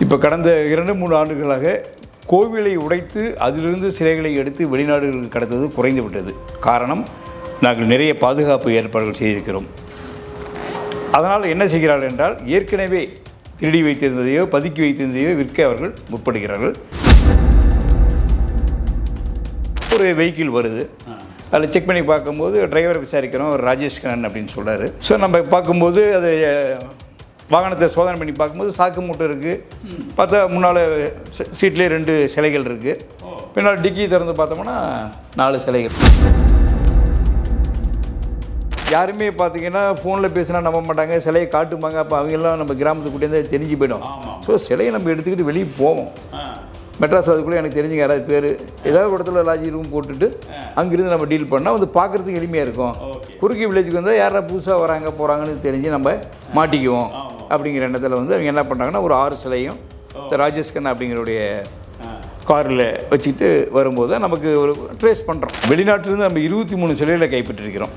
இப்போ கடந்த 2-3 ஆண்டுகளாக கோவிலை உடைத்து அதிலிருந்து சிலைகளை எடுத்து வெளிநாடுகளுக்கு கடத்துவது குறைந்து விட்டது. காரணம், நாங்கள் நிறைய பாதுகாப்பு ஏற்பாடுகள் செய்திருக்கிறோம். அதனால் என்ன செய்கிறார்கள் என்றால், ஏற்கனவே திருடி வைத்திருந்ததையோ பதுக்கி வைத்திருந்ததையோ விற்க அவர்கள் முற்படுகிறார்கள். ஒரு வெஹிக்கிள் வருது, அதில் செக் பண்ணி பார்க்கும்போது டிரைவரை விசாரிக்கிறோம், ராஜேஷ் கண்ணன் அப்படின்னு சொல்கிறார். ஸோ நம்ம பார்க்கும்போது அது வாகனத்தை சோதனை பண்ணி பார்க்கும்போது சாக்கு மூட்டை இருக்குது, பார்த்தா முன்னால் சீட்லேயே 2 சிலைகள் இருக்குது, பின்னால் டிக்கி திறந்து பார்த்தோம்னா 4 சிலைகள். யாருமே பார்த்தீங்கன்னா ஃபோனில் பேசினா நம்ப மாட்டாங்க, சிலையை காட்டுப்பாங்க. அப்போ அவங்கெல்லாம் நம்ம கிராமத்துக்குள்ளேருந்து தெரிஞ்சு போயிடும். ஸோ சிலையை நம்ம எடுத்துக்கிட்டு வெளியே போவோம். மெட்ராஸ் அதுக்குள்ளே எனக்கு தெரிஞ்சுங்க யாராவது பேர் ஏதாவது இடத்துல லாட்ஜி ரூம் போட்டுட்டு அங்கேருந்து நம்ம டீல் பண்ணால் வந்து பார்க்குறதுக்கு எளிமையாக இருக்கும். குறுக்கி வில்லேஜுக்கு வந்தால் யாரா புதுசாக வராங்க போகிறாங்கன்னு தெரிஞ்சு நம்ம மாட்டிக்குவோம் அப்படிங்கிற எண்ணத்தில் வந்து அவங்க என்ன பண்ணுறாங்கன்னா, ஒரு 6 சிலையும் ராஜேஷ் கண்ணா அப்படிங்கிறடைய காரில் வச்சுக்கிட்டு வரும்போது நமக்கு ஒரு ட்ரேஸ் பண்ணுறோம். வெளிநாட்டிலேருந்து நம்ம 23 சிலைகளை கைப்பற்றிருக்கிறோம்.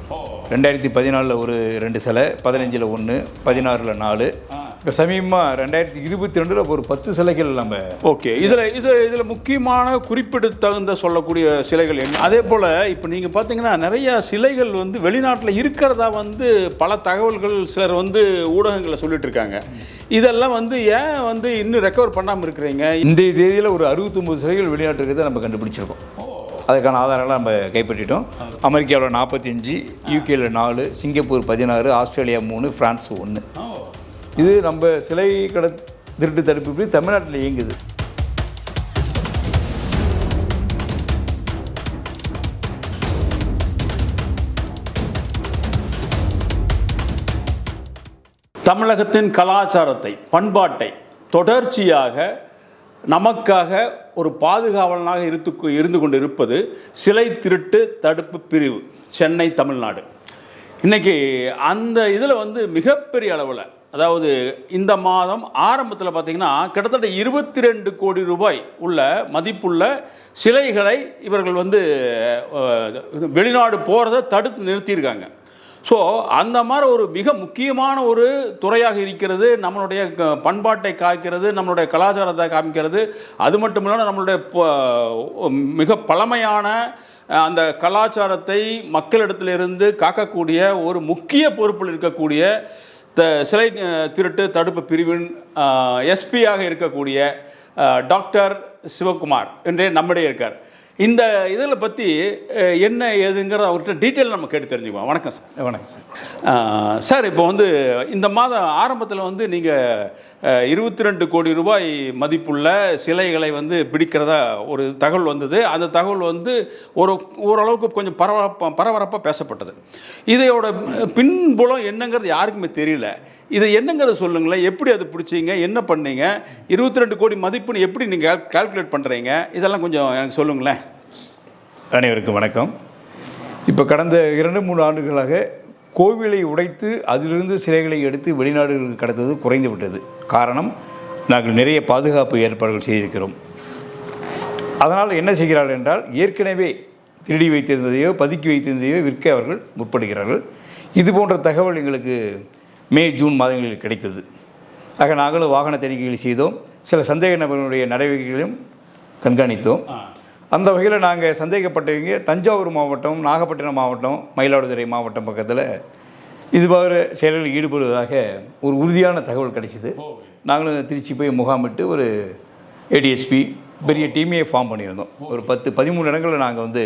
2014 ஒரு 2 சிலை, 15 1, 16 4, இப்போ சமீபமாக 2022 ஒரு 10 சிலைகள் நம்ம. ஓகே, இதில் முக்கியமான குறிப்பிடத்தகுந்த சொல்லக்கூடிய சிலைகள் என்ன? அதே போல் இப்போ நீங்கள் பார்த்தீங்கன்னா நிறையா சிலைகள் வந்து வெளிநாட்டில் இருக்கிறதா வந்து பல தகவல்கள் சிலர் வந்து ஊடகங்களில் சொல்லிட்டு இருக்காங்க. இதெல்லாம் வந்து ஏன் வந்து இன்னும் ரெக்கவர் பண்ணாமல் இருக்கிறீங்க? இந்த தேதியில் ஒரு 69 சிலைகள் வெளிநாட்டு இருக்கிறத நம்ம கண்டுபிடிச்சிருக்கோம். அதுக்கான ஆதாரங்களை நம்ம கைப்பற்றிட்டோம். அமெரிக்காவில் 45, யூகேயில் 4, சிங்கப்பூர் 16, ஆஸ்திரேலியா 3, ஃப்ரான்ஸ் 1. இது நம்ம சிலை திருட்டு தடுப்பு பிரிவு தமிழ்நாட்டில் இயங்குது. தமிழகத்தின் கலாச்சாரத்தை, பண்பாட்டை தொடர்ச்சியாக நமக்காக ஒரு பாதுகாவலனாக இருந்து கொண்டு இருப்பது சிலை திருட்டு தடுப்பு பிரிவு, சென்னை, தமிழ்நாடு. இன்றைக்கி அந்த இதில் வந்து மிகப்பெரிய அளவில், அதாவது இந்த மாதம் ஆரம்பத்தில் பார்த்திங்கன்னா கிட்டத்தட்ட 22 கோடி ரூபாய் உள்ள மதிப்புள்ள சிலைகளை இவர்கள் வந்து வெளிநாடு போகிறத தடுத்து நிறுத்தியிருக்காங்க. ஸோ அந்த மாதிரி ஒரு மிக முக்கியமான ஒரு துறையாக இருக்கிறது. நம்மளுடைய பண்பாட்டை காக்கிறது, நம்மளுடைய கலாச்சாரத்தை காமிக்கிறது. அது மட்டும் இல்லாமல் நம்மளுடைய மிக பழமையான அந்த கலாச்சாரத்தை மக்களிடத்திலிருந்து காக்கக்கூடிய ஒரு முக்கிய பொறுப்பில் இருக்கக்கூடிய சிலை திருட்டு தடுப்பு பிரிவின் எஸ்பியாக இருக்கக்கூடிய டாக்டர் சிவகுமார் என்றே நம்முடைய இருக்கார். இந்த இதில் பற்றி என்ன ஏதுங்கிற அவர்கிட்ட டீட்டெயில் நம்ம கேட்டு தெரிஞ்சுக்குவோம். வணக்கம் சார். வணக்கம் சார். சார், இப்போ வந்து இந்த மாதம் ஆரம்பத்தில் வந்து நீங்கள் 22 கோடி ரூபாய் மதிப்புள்ள சிலைகளை வந்து பிடிக்கிறதா ஒரு தகவல் வந்தது. அந்த தகவல் வந்து ஓரளவுக்கு கொஞ்சம் பரபரப்பாக பேசப்பட்டது. இதையோட பின்புலம் என்னங்கிறது யாருக்குமே தெரியல. இதை என்னங்கிறத சொல்லுங்களேன். எப்படி அது பிடிச்சிங்க, என்ன பண்ணீங்க, 22 கோடி மதிப்புன்னு எப்படி நீங்கள் கால்குலேட் பண்ணுறீங்க, இதெல்லாம் கொஞ்சம் எனக்கு சொல்லுங்களேன். அனைவருக்கும் வணக்கம். இப்போ கடந்த 2-3 ஆண்டுகளாக கோவிலை உடைத்து அதிலிருந்து சிலைகளை எடுத்து வெளிநாடுகளுக்கு கடத்துவது குறைந்து விட்டது. காரணம், நாங்கள் நிறைய பாதுகாப்பு ஏற்பாடுகள் செய்திருக்கிறோம். அதனால் என்ன செய்கிறார்கள் என்றால், ஏற்கனவே திருடி வைத்திருந்ததையோ பதுக்கி வைத்திருந்ததையோ விற்க அவர்கள் முற்படுகிறார்கள். இது போன்ற தகவல் எங்களுக்கு மே, ஜூன் மாதங்களில் கிடைத்தது. ஆக நாங்களும் வாகன தணிக்கைகள் செய்தோம். சில சந்தேக நபர்களுடைய நடவடிக்கைகளையும் கண்காணித்தோம். அந்த வகையில் நாங்கள் சந்தேகப்பட்டவங்க தஞ்சாவூர் மாவட்டம், நாகப்பட்டினம் மாவட்டம், மயிலாடுதுறை மாவட்டம் பக்கத்தில் இதுபோன்ற செயல்களில் ஈடுபடுவதாக ஒரு உறுதியான தகவல் கிடைச்சிது. நாங்களும் திருச்சி போய் முகாமிட்டு ஒரு ஏடிஎஸ்பி பெரிய டீமையே ஃபார்ம் பண்ணியிருந்தோம். ஒரு 10-13 இடங்களில் நாங்கள் வந்து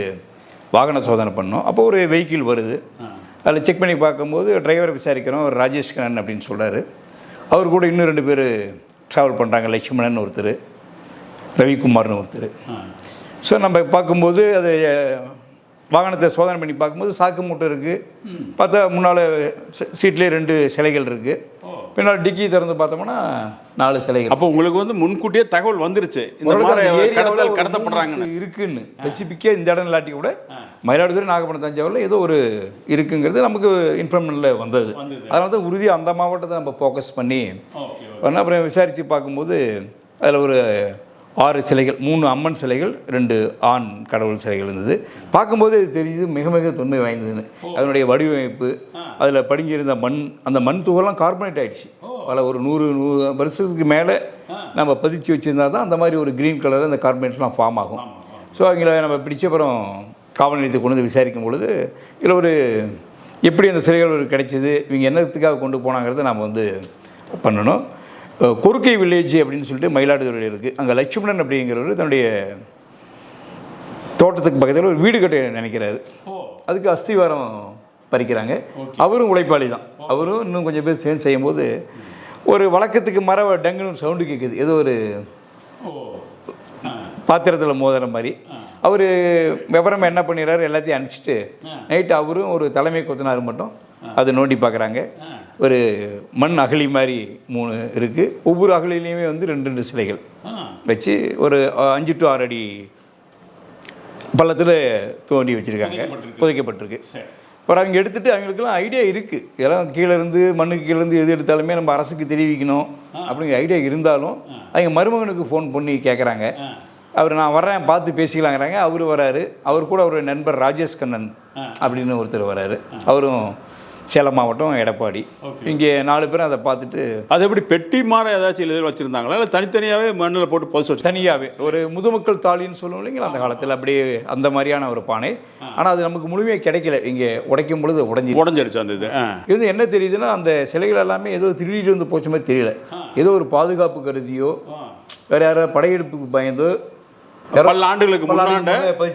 வாகன சோதனை பண்ணோம். அப்போ ஒரு வெஹிக்கிள் வருது, அதில் செக் பண்ணி பார்க்கும்போது டிரைவரை விசாரிக்கிறோம், ராஜேஷ் கண்ணன் அப்படின்னு சொல்கிறார். அவர் கூட இன்னும் 2 பேர் ட்ராவல் பண்ணுறாங்க, லட்சுமணன் ஒருத்தர், ரவிக்குமார்னு ஒருத்தர். ஸோ நம்ம பார்க்கும்போது அது வாகனத்தை சோதனை பண்ணி பார்க்கும்போது சாக்கு மூட்டை இருக்குது, பார்த்தா முன்னால் சீட்லேயே 2 சிலைகள் இருக்குது, பின்னால் டிக்கி திறந்து பார்த்தோம்னா 4 சிலைகள். அப்போ உங்களுக்கு வந்து முன்கூட்டியே தகவல் வந்துருச்சு இந்த மாதிரி கடத்தப்படுறாங்க இருக்குன்னு. ஸ்பெசிஃபிக்காக இந்த இடம் இல்லாட்டி கூட மயிலாடுதுறை, நாகப்பட்டினம், தஞ்சாவூரில் ஏதோ ஒரு இருக்குங்கிறது நமக்கு இன்ஃபர்மேஷனில் வந்தது. அதனால தான் உறுதியாக அந்த மாவட்டத்தை நம்ம ஃபோக்கஸ் பண்ணி அப்புறம் விசாரித்து பார்க்கும்போது அதில் ஒரு 6 சிலைகள், 3 அம்மன் சிலைகள், 2 ஆண் கடவுள் சிலைகள் இருந்தது. பார்க்கும்போது அது தெரியுது மிக மிக தொன்மை வாய்ந்ததுன்னு. அதனுடைய வடிவமைப்பு, அதில் படிஞ்சிருந்த மண், அந்த மண் துகள்லாம் கார்பனேட் ஆகிடுச்சு. பல ஒரு 100 வருஷத்துக்கு மேலே நம்ம பதிச்சு வச்சுருந்தா தான் அந்த மாதிரி ஒரு க்ரீன் கலரில் அந்த கார்பனேட்ஸ்லாம் ஃபார்ம் ஆகும். ஸோ அவங்கள நம்ம பிடிச்ச அப்புறம் காவல் நிலையத்தை கொண்டு வந்து விசாரிக்கும் பொழுது இதில் ஒரு எப்படி அந்த சிலைகள் ஒரு கிடைச்சிது, இவங்க என்னத்துக்காக கொண்டு போனாங்கிறத நாம் வந்து பண்ணணும். கொருக்கை வில்லேஜ் அப்படின்னு சொல்லிட்டு மயிலாடுதுறையில் இருக்குது. அங்கே லட்சுமணன் அப்படிங்கிறவர் தன்னுடைய தோட்டத்துக்கு பக்கத்தில் ஒரு வீடு கட்ட நினைக்கிறாரு. அதுக்கு அஸ்திவாரம் பறிக்கிறாங்க. அவரும் உழைப்பாளி தான். அவரும் இன்னும் கொஞ்சம் பேர் சேர்ந்து செய்யும்போது ஒரு வழக்கத்துக்கு டங்குன்னு சவுண்டு கேட்குது, ஏதோ ஒரு பாத்திரத்தில் மோதுற மாதிரி. அவர் விவரமாக என்ன பண்ணிடுறாரு, எல்லாத்தையும் அனுப்பிச்சிட்டு நைட்டு அவரும் ஒரு தலைமை கொத்தனார் மட்டும் அதை நோண்டி பார்க்குறாங்க. ஒரு மண் அகழி மாதிரி 3 இருக்குது. ஒவ்வொரு அகழிலையுமே வந்து 2 சிலைகள் வச்சு ஒரு 5 to 6 அடி பள்ளத்தில் தோண்டி வச்சுருக்காங்க, புதைக்கப்பட்டிருக்கு. அப்புறம் அவங்க எடுத்துகிட்டு அவங்களுக்குலாம் ஐடியா இருக்குது, இதெல்லாம் கீழேருந்து மண்ணுக்கு கீழேருந்து எது எடுத்தாலுமே நம்ம அரசுக்கு தெரிவிக்கணும் அப்படிங்கிற ஐடியா இருந்தாலும் அவங்க மருமகனுக்கு ஃபோன் பண்ணி கேட்குறாங்க. அவர் நான் வர்றேன் பார்த்து பேசிக்கலாங்கிறாங்க. அவர் வராரு. அவர் கூட அவருடைய நண்பர் ராஜேஷ் கண்ணன் அப்படின்னு ஒருத்தர் வராரு. அவரும் சேலம் மாவட்டம் எடப்பாடி. இங்கே 4 பேரும் அதை பார்த்துட்டு அது எப்படி பெட்டி மாற ஏதாச்சும் எழுதி வச்சுருந்தாங்களா இல்லை தனித்தனியாகவே மண்ணில் போட்டு புதைச்சு வச்சு? தனியாகவே ஒரு முதுமக்கள் தாலின்னு சொல்லுவோம் இல்லைங்களா அந்த காலத்தில், அப்படியே அந்த மாதிரியான ஒரு பானை. ஆனால் அது நமக்கு முழுமையாக கிடைக்கல. இங்கே உடைக்கும் பொழுது உடஞ்சிருச்சு அந்த இது என்ன தெரியுதுன்னா அந்த சிலைகள் எல்லாமே ஏதோ திருடிட்டு வந்து போச்ச மாதிரி தெரியல. ஏதோ ஒரு பாதுகாப்பு கருதியோ வேறு யாராவது படையெடுப்புக்கு பயந்தோ பல ஆண்டுகளுக்கு முன்னாடி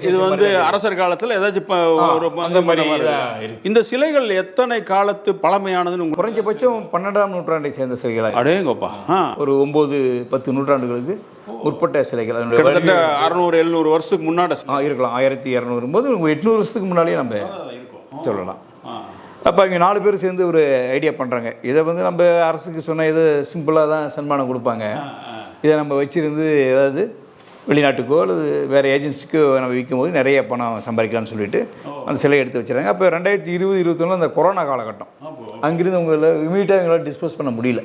இது வந்து அரசர் காலத்தில் ஏதாச்சும் அந்த மாதிரி. இந்த சிலைகள் எத்தனை காலத்து பழமையானதுன்னு குறைஞ்சபட்சம் 12ஆம் நூற்றாண்டை சேர்ந்த சிலைகள். அடேங்கப்பா, ஒரு 9-10 நூற்றாண்டுகளுக்கு முற்பட்ட சிலைகள். கிட்டத்தட்ட 600-700 வருஷத்துக்கு முன்னாடி இருக்கலாம். 1200 போது 800 வருஷத்துக்கு முன்னாடியே நம்ம சொல்லலாம். அப்போ இங்கே 4 பேர் சேர்ந்து ஒரு ஐடியா பண்ணுறாங்க. இதை வந்து நம்ம அரசுக்கு சொன்னால் இதை சிம்பிளாக தான் சன்மானம் கொடுப்பாங்க. இதை நம்ம வச்சுருந்து ஏதாவது வெளிநாட்டுக்கோ அல்லது வேறு ஏஜென்சிக்கோ நம்ம விற்கும்போது நிறைய பணம் சம்பாதிக்கலாம்னு சொல்லிட்டு அந்த சிலையை எடுத்து வச்சுறாங்க. அப்போ 2020-21 அந்த கொரோனா காலகட்டம். அங்கிருந்து உங்களை இமீடியட்டாக எங்களால் டிஸ்போஸ் பண்ண முடியல.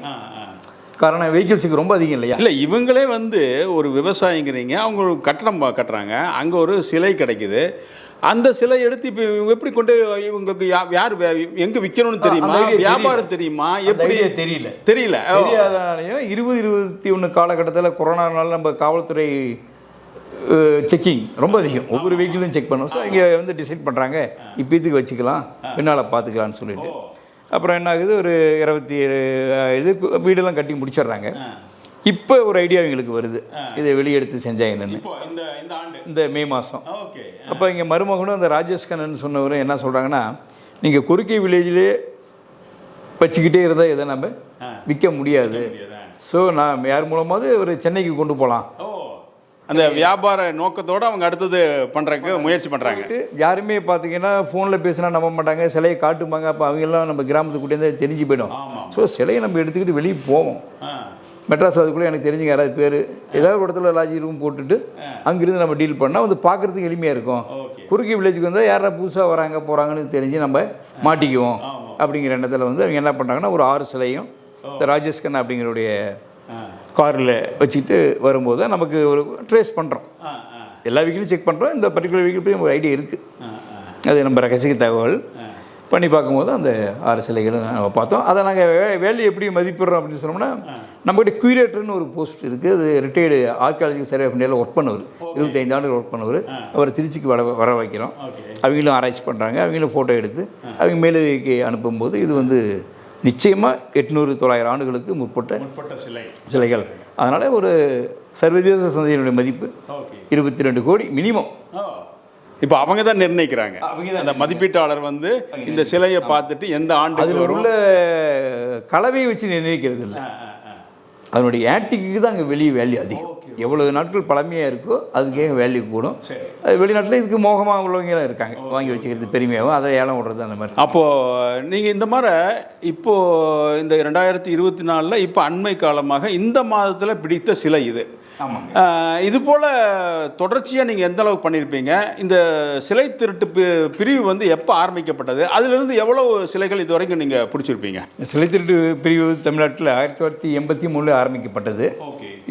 காரணம் வெஹிக்கிள்ஸுக்கு ரொம்ப அதிகம் இல்லையா? இல்லை, இவங்களே வந்து ஒரு விவசாயிங்கிறீங்க, அவங்க ஒரு கட்டடம் கட்டுறாங்க, அங்கே ஒரு சிலை கிடைக்குது. அந்த சிலை எடுத்து இப்போ இவங்க எப்படி கொண்டு இவங்களுக்கு யார் எங்கே விற்கணும்னு தெரியுமா, வியாபாரம் தெரியுமா, எப்படி தெரியல. தெரியாதனாலையும் 2021 காலகட்டத்தில் கொரோனானால நம்ம காவல்துறை செக்கிங் ரொம்ப அதிகம். ஒவ்வொரு வெஹிக்கிளும் செக் பண்ணோம். ஸோ இங்கே வந்து டிசைட் பண்ணுறாங்க இப்போதுக்கு வச்சுக்கலாம், பின்னால் பார்த்துக்கலான்னு சொல்லிட்டு. அப்புறம் என்ன ஆகுது, ஒரு 27 வீடெல்லாம் கட்டி முடிச்சிடுறாங்க. இப்போ ஒரு ஐடியா எங்களுக்கு வருது, இதை வெளியெடுத்து செஞ்சா என்னன்னு இந்த மே மாதம். அப்போ இங்கே மருமகனும் அந்த ராஜேஷ் கண்ணன் சொன்னவரும் என்ன சொல்கிறாங்கன்னா, நீங்கள் கொருக்கை வில்லேஜிலே வச்சுக்கிட்டே இருந்தால் இதை நம்ம விற்க முடியாது. ஸோ நான் யார் மூலமாவது ஒரு சென்னைக்கு கொண்டு போகலாம். அந்த வியாபார நோக்கத்தோடு அவங்க அடுத்தது பண்ணுறதுக்கு முயற்சி பண்ணுறாங்க. யாருமே பார்த்தீங்கன்னா ஃபோனில் பேசினா நம்ப மாட்டாங்க, சிலையை காட்டுப்பாங்க. அப்போ அவங்கெல்லாம் நம்ம கிராமத்துக்கு கூட்டியே தெரிஞ்சு போயிடும். ஸோ சிலையை நம்ம எடுத்துக்கிட்டு வெளியே போவோம். மெட்ராஸ் அதுக்குள்ளே எனக்கு தெரிஞ்சுங்க யாராவது பேர் ஏதாவது ஒரு இடத்துல லாட்ஜி ரூம் போட்டுட்டு அங்கேருந்து நம்ம டீல் பண்ணால் வந்து பார்க்குறதுக்கு எளிமையாக இருக்கும். குறுக்கி வில்லேஜுக்கு வந்தால் யாரா புதுசாக வராங்க போகிறாங்கன்னு தெரிஞ்சு நம்ம மாட்டிக்குவோம் அப்படிங்கிற எண்ணத்தில் வந்து அவங்க என்ன பண்ணுறாங்கன்னா ஒரு 6 சிலையும் இந்த ராஜேஷ் கண்ணா அப்படிங்கிறவுடைய காரில் வச்சுக்கிட்டு வரும்போது நமக்கு ஒரு ட்ரேஸ் பண்ணுறோம். எல்லா வீக்கிலும் செக் பண்ணுறோம். இந்த பர்டிகுலர் வீக்கில் போய் ஒரு ஐடியா இருக்குது. அது நம்ம ரகசிய தகவல் பண்ணி பார்க்கும்போது அந்த 6 சிலைகளும் நம்ம பார்த்தோம். அதை நாங்கள் வேலையை எப்படி மதிப்பிடுறோம் அப்படின்னு சொன்னோம்னா, நம்மகிட்ட க்யூரேட்டர்னு ஒரு போஸ்ட் இருக்குது. அது ரிட்டையர்டு ஆர்கியாலஜிக்கல் சர்வே ஆஃப் இந்தியாவில் ஒர்க் பண்ணவர், 25 ஆண்டுகள் ஒர்க் பண்ணவர். அவர் திருச்சிக்கு வர வைக்கிறோம். அவங்களும் ஆராய்ச்சி பண்ணுறாங்க, அவங்களும் ஃபோட்டோ எடுத்து அவங்க மேலுக்கு அனுப்பும்போது இது வந்து நிச்சயமாக 800-900 ஆண்டுகளுக்கு முற்பட்ட சிலைகள். அதனால் ஒரு சர்வதேச சந்தையினுடைய மதிப்பு 22 கோடி மினிமம். இப்போ அவங்க தான் நிர்ணயிக்கிறாங்க. அந்த மதிப்பீட்டாளர் வந்து இந்த சிலையை பார்த்துட்டு எந்த ஆண்டு அதில் உள்ள கலவையை வச்சு நிர்ணயிக்கிறது இல்லை. அதனுடைய ஆன்டிக்கு தான் அங்கே வெளியே வேல்யூ அதிகம். எவ்வளோ நாட்கள் பழமையாக இருக்கோ அதுக்கே வேல்யூ கூடும். அது வெளிநாட்டில் இதுக்கு மோகமாக உள்ளவங்களாம் இருக்காங்க, வாங்கி வச்சுக்கிறது பெருமையாகவும் அதை ஏலம் விடுறது அந்த மாதிரி. அப்போது நீங்கள் இந்த மாதிரி இப்போது இந்த 2024 இப்போ அண்மை காலமாக இந்த மாதத்தில் பிடித்த சிலை இது. இது போல் தொடர்ச்சியாக நீங்கள் எந்த அளவுக்கு பண்ணியிருப்பீங்க? இந்த சிலை திருட்டு பிரிவு வந்து எப்போ ஆரம்பிக்கப்பட்டது? அதிலிருந்து எவ்வளோ சிலைகள் இது வரைக்கும் நீங்கள் பிடிச்சிருப்பீங்க? சிலை திருட்டு பிரிவு தமிழ்நாட்டில் 1983 ஆரம்பிக்கப்பட்டது.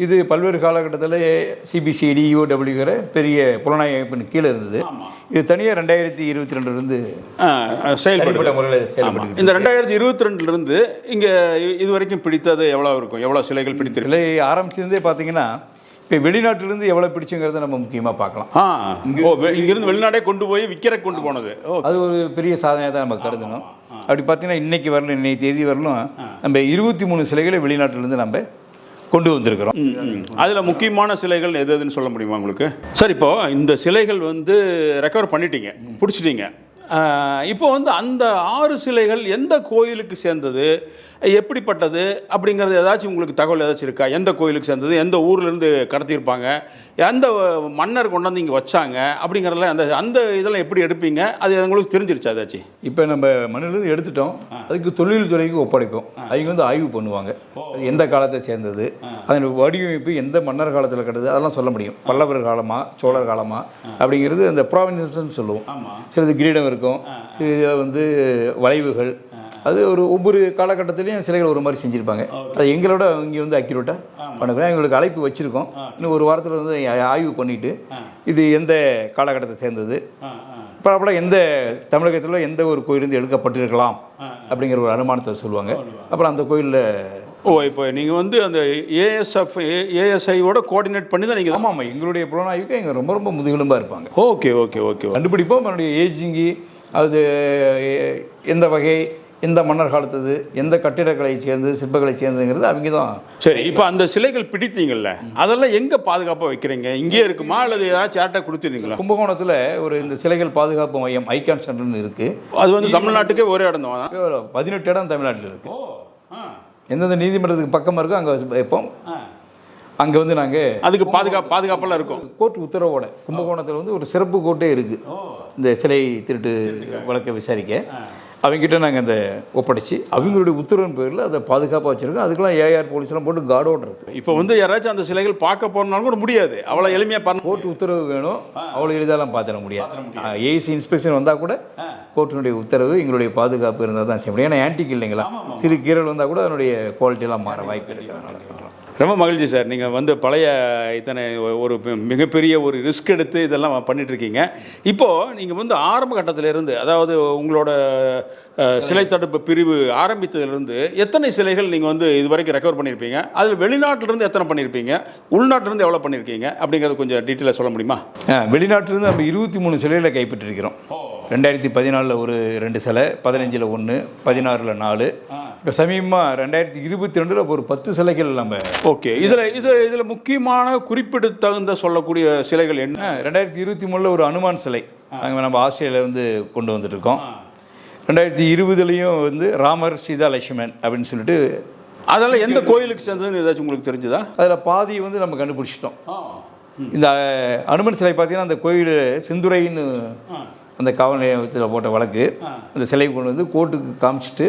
இது பல்வேறு காலகட்டத்தில் காலகட்டத்தில் சிபிசிஐடி யூடபிள்யூங்கிற பெரிய புலனாய்வு அமைப்பின் கீழே இருந்தது. இது தனியாக 2022 செயல்பட்ட முறையில் செயல்பட்டு இந்த 2022 இங்கே இது வரைக்கும் பிடித்தது எவ்வளோ இருக்கும்? எவ்வளோ சிலைகள் பிடித்திருக்கு? சிலை ஆரம்பிச்சிருந்தே பார்த்தீங்கன்னா இப்போ வெளிநாட்டிலிருந்து எவ்வளோ பிடிச்சுங்கிறத நம்ம முக்கியமாக பார்க்கலாம். இங்கிருந்து வெளிநாடே கொண்டு போய் விற்கிற கொண்டு போனது அது ஒரு பெரிய சாதனையாக தான் நம்ம கருதணும். அப்படி பார்த்தீங்கன்னா இன்னைக்கு வரலும், இன்னைக்கு தேதி வரலும் நம்ம 23 சிலைகளை வெளிநாட்டிலிருந்து நம்ம கொண்டு வந்திருக்கிறோம். அதில் முக்கியமான சிலைகள் எது எதுன்னு சொல்ல முடியுமா உங்களுக்கு? சார், இப்போ இந்த சிலைகள் வந்து ரெக்கவர் பண்ணிட்டீங்க, பிடிச்சிட்டீங்க. இப்போ வந்து அந்த 6 சிலைகள் எந்த கோயிலுக்கு சேர்ந்தது, எப்படிப்பட்டது அப்படிங்கிறது ஏதாச்சும் உங்களுக்கு தகவல் ஏதாச்சும் இருக்கா? எந்த கோயிலுக்கு சேர்ந்தது, எந்த ஊர்லேருந்து கடத்தியிருப்பாங்க, எந்த மன்னர் கொண்டாந்து இங்கே வச்சாங்க அப்படிங்கிறதுல அந்த இதெல்லாம் எப்படி எடுப்பீங்க? அது உங்களுக்கு தெரிஞ்சிருச்சா ஏதாச்சும்? இப்போ நம்ம மண்ணிலிருந்து எடுத்துட்டோம், அதுக்கு தொழில்துறைக்கு ஒப்படைப்போம். அவங்க வந்து ஆய்வு பண்ணுவாங்க, அது எந்த காலத்தை சேர்ந்தது, அதன் வடிவமைப்பு எந்த மன்னர் காலத்தில் கட்டுது, அதெல்லாம் சொல்ல முடியும். பல்லவர் காலமா சோழர் காலமா அப்படிங்கிறது அந்த ப்ராவின்சஸ்ன்னு சொல்லுவோம். சிலது கிரீடம் இருக்கும், சில வந்து வளைவுகள், அது ஒவ்வொரு காலகட்டத்திலையும் சிலைகள் ஒரு மாதிரி செஞ்சுருப்பாங்க. அது எங்களோட இங்கே வந்து அக்யூரேட்டாக பண்ணுறோம். எங்களுக்கு அழைப்பு வச்சுருக்கோம். இன்னும் ஒரு வாரத்தில் வந்து ஆய்வு பண்ணிவிட்டு இது எந்த காலகட்டத்தை சேர்ந்தது, ப்ராப்பராக எந்த தமிழகத்தில் எந்த ஒரு கோயிலிருந்து எடுக்கப்பட்டிருக்கலாம் அப்படிங்கிற ஒரு அனுமானத்தை சொல்லுவாங்க. அப்புறம் அந்த கோயிலில் இப்போ நீங்கள் வந்து அந்த ஏஎஸ்ஐயோட கோஆர்டினேட் பண்ணி தான் நீங்கள்? ஆமாம், எங்களுடைய புலனாய்வுக்கு எங்கள் ரொம்ப ரொம்ப முதுகெலும்பாக இருப்பாங்க. ஓகே ஓகே ஓகே கண்டுபிடிப்போம். என்னுடைய ஏஜிங்கி அது எந்த வகை, எந்த மன்னர் காலத்தது, எந்த கட்டிடக்கலை சேர்ந்து சிற்பக்கலை சேர்ந்துங்கிறது அவங்க தான். சரி, இப்போ அந்த சிலைகள் பிடித்தீங்கல்ல, அதெல்லாம் எங்கே பாதுகாப்பாக வைக்கிறீங்க? இங்கேயே இருக்குமா அல்லது ஏதாச்சும் யார்ட்டா கொடுத்துருந்தீங்களா? கும்பகோணத்தில் ஒரு இந்த சிலைகள் பாதுகாப்பு மையம் ஐகான் சென்டர்னு இருக்குது. அது வந்து தமிழ்நாட்டுக்கே ஒரே இடம் தான். 18 இடம் தமிழ்நாட்டில் இருக்குது. எந்தெந்த நீதிமன்றத்துக்கு பக்கமாக இருக்கோ அங்கே வைப்போம். அங்கே வந்து நாங்கள் அதுக்கு பாதுகாப்பெல்லாம் இருக்கும். கோர்ட் உத்தரவோட கும்பகோணத்தில் வந்து ஒரு சிறப்பு கோர்ட்டே இருக்குது இந்த சிலை திருட்டு வழக்கை விசாரிக்க. அவங்ககிட்ட நாங்கள் அந்த ஒப்படைச்சி அவங்களுடைய உத்தரவின் பேரில் அதை பாதுகாப்பாக வச்சுருக்கோம். அதுக்கெல்லாம் ஏஆர் போலீஸ்லாம் போட்டு கார்டோடு இருக்குது. இப்போ வந்து யாராச்சும் அந்த சிலைகள் பார்க்க போகிறனாலும் கூட முடியாது, அவ்வளோ எளிமையாக பண்ண. கோர்ட் உத்தரவு வேணும், அவ்வளோ எளிதாலாம் பார்த்துட முடியாது. ஏசி இன்ஸ்பெக்ஷன் வந்தால் கூட கோர்ட்டினுடைய உத்தரவு எங்களுடைய பாதுகாப்பு இருந்தால் தான் செய்ய முடியும். ஏன்னா ஆன்டிக் இல்லைங்களா, சிறு கீரல் வந்தால் கூட அதனுடைய குவாலிட்டியெல்லாம் மாற வாய்ப்பு இருக்குது. அதனால் ரொம்ப மகிழ்ச்சி சார். நீங்கள் வந்து பழைய இத்தனை ஒரு மிகப்பெரிய ஒரு ரிஸ்க் எடுத்து இதெல்லாம் பண்ணிகிட்ருக்கீங்க. இப்போது நீங்கள் வந்து ஆரம்ப கட்டத்திலேருந்து, அதாவது உங்களோட சிலை தடுப்பு பிரிவு ஆரம்பித்ததுலேருந்து எத்தனை சிலைகள் நீங்கள் வந்து இது வரைக்கும் ரெக்கவர் பண்ணியிருப்பீங்க? அதில் வெளிநாட்டிலேருந்து எத்தனை பண்ணியிருப்பீங்க, உள்நாட்டிலேருந்து எவ்வளோ பண்ணியிருக்கீங்க அப்படிங்கிறது கொஞ்சம் டீட்டெயிலாக சொல்ல முடியுமா? வெளிநாட்டிலேருந்து நம்ம 23 சிலைகளை கைப்பற்றிருக்கிறோம். 2014 ஒரு 2 சிலை, 15 1, 16 4, இப்போ சமீபமாக 2022 ஒரு 10 சிலைகள் நம்ம. ஓகே, இதில் முக்கியமான குறிப்பிடத்தகுந்த சொல்லக்கூடிய சிலைகள் என்ன? 2023 ஒரு அனுமான் சிலை அங்கே நம்ம ஆஸ்திரேலியாவில் வந்து கொண்டு வந்துட்டுருக்கோம். 2020 வந்து ராமர் சீதா லட்சுமணன் அப்படின்னு சொல்லிட்டு. அதெல்லாம் எந்த கோயிலுக்கு சேர்ந்ததுன்னு ஏதாச்சும் உங்களுக்கு தெரிஞ்சுதா? அதில் பாதி வந்து நம்ம கண்டுபிடிச்சிட்டோம். இந்த அனுமன் சிலை பார்த்தீங்கன்னா அந்த கோயில் செந்துரைன்னு அந்த காவல் நிலையத்தில் போட்ட வழக்கு, அந்த சிலை கொண்டு வந்து கோர்ட்டுக்கு காமிச்சிட்டு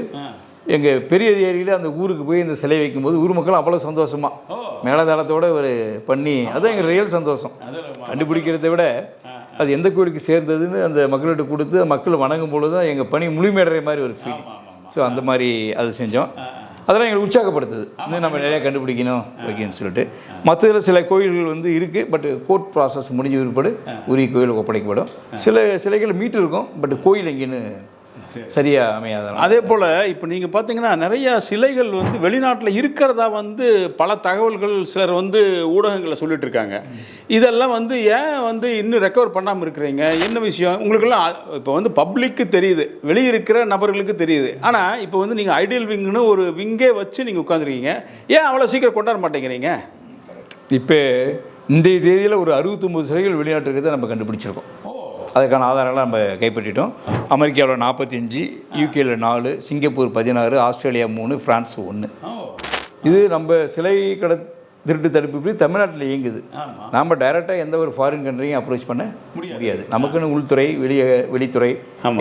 எங்கள் பெரிய ஏரியில் அந்த ஊருக்கு போய் இந்த சிலை வைக்கும்போது ஊர் மக்கள் அவ்வளோ சந்தோஷமாக மேலதாளத்தோடு ஒரு பண்ணி, அதுதான் எங்கள் ரியல் சந்தோஷம். கண்டுபிடிக்கிறத விட அது எந்த கோயிலுக்கு சேர்ந்ததுன்னு அந்த மக்கள்கிட்ட கொடுத்து மக்கள் வணங்கும் பொழுது தான் எங்கள் பணி முழுமையடைகிற மாதிரி ஒரு ஃபீல். ஸோ அந்த மாதிரி அது செஞ்சோம். அதெல்லாம் எங்களுக்கு உற்சாகப்படுத்துது. இன்னும் நம்ம நிறையா கண்டுபிடிக்கணும் வைக்கணும்னு சொல்லிட்டு. மற்றதில் சில கோயில்கள் வந்து இருக்குது, பட் கோர்ட் ப்ராசஸ் முடிஞ்ச பிற்பாடு உரிய கோயிலுக்கு ஒப்படைக்கப்படும். சில சிலைகள் மீட்டு இருக்கும், பட் கோயில் எங்கேன்னு சரியாக அமையாத. அதே போல் இப்போ நீங்கள் பார்த்தீங்கன்னா நிறையா சிலைகள் வந்து வெளிநாட்டில் இருக்கிறதா வந்து பல தகவல்கள் சிலர் வந்து ஊடகங்களில் சொல்லிட்டு இருக்காங்க. இதெல்லாம் வந்து ஏன் வந்து இன்னும் ரெக்கவர் பண்ணாமல் இருக்கிறீங்க? என்ன விஷயம் உங்களுக்கெல்லாம்? இப்போ வந்து பப்ளிக்கு தெரியுது, வெளியிருக்கிற நபர்களுக்கு தெரியுது. ஆனால் இப்போ வந்து நீங்கள் ஐடியல் விங்குன்னு ஒரு விங்கே வச்சு நீங்கள் உட்காந்துருக்கீங்க, ஏன் அவ்வளோ சீக்கிரம் கொண்டாட மாட்டேங்கிறீங்க? இப்போ இந்த தேதியில் ஒரு 69 சிலைகள் வெளிநாட்டு இருக்கிறத நம்ம கண்டுபிடிச்சிருக்கோம். அதுக்கான ஆதாரங்கள்லாம் நம்ம கைப்பற்றிட்டோம். அமெரிக்காவில் 45, யூகேயில் 4, சிங்கப்பூர் 16, ஆஸ்திரேலியா 3, ஃப்ரான்ஸ் 1. இது நம்ம சிலை திருட்டு தடுப்பு பிரிவு தமிழ்நாட்டில் இயங்குது. நாம் டைரெக்டாக எந்த ஒரு ஃபாரின் கண்ட்ரியும் அப்ரோச் பண்ண முடியாது. நமக்குன்னு உள்துறை, வெளித்துறை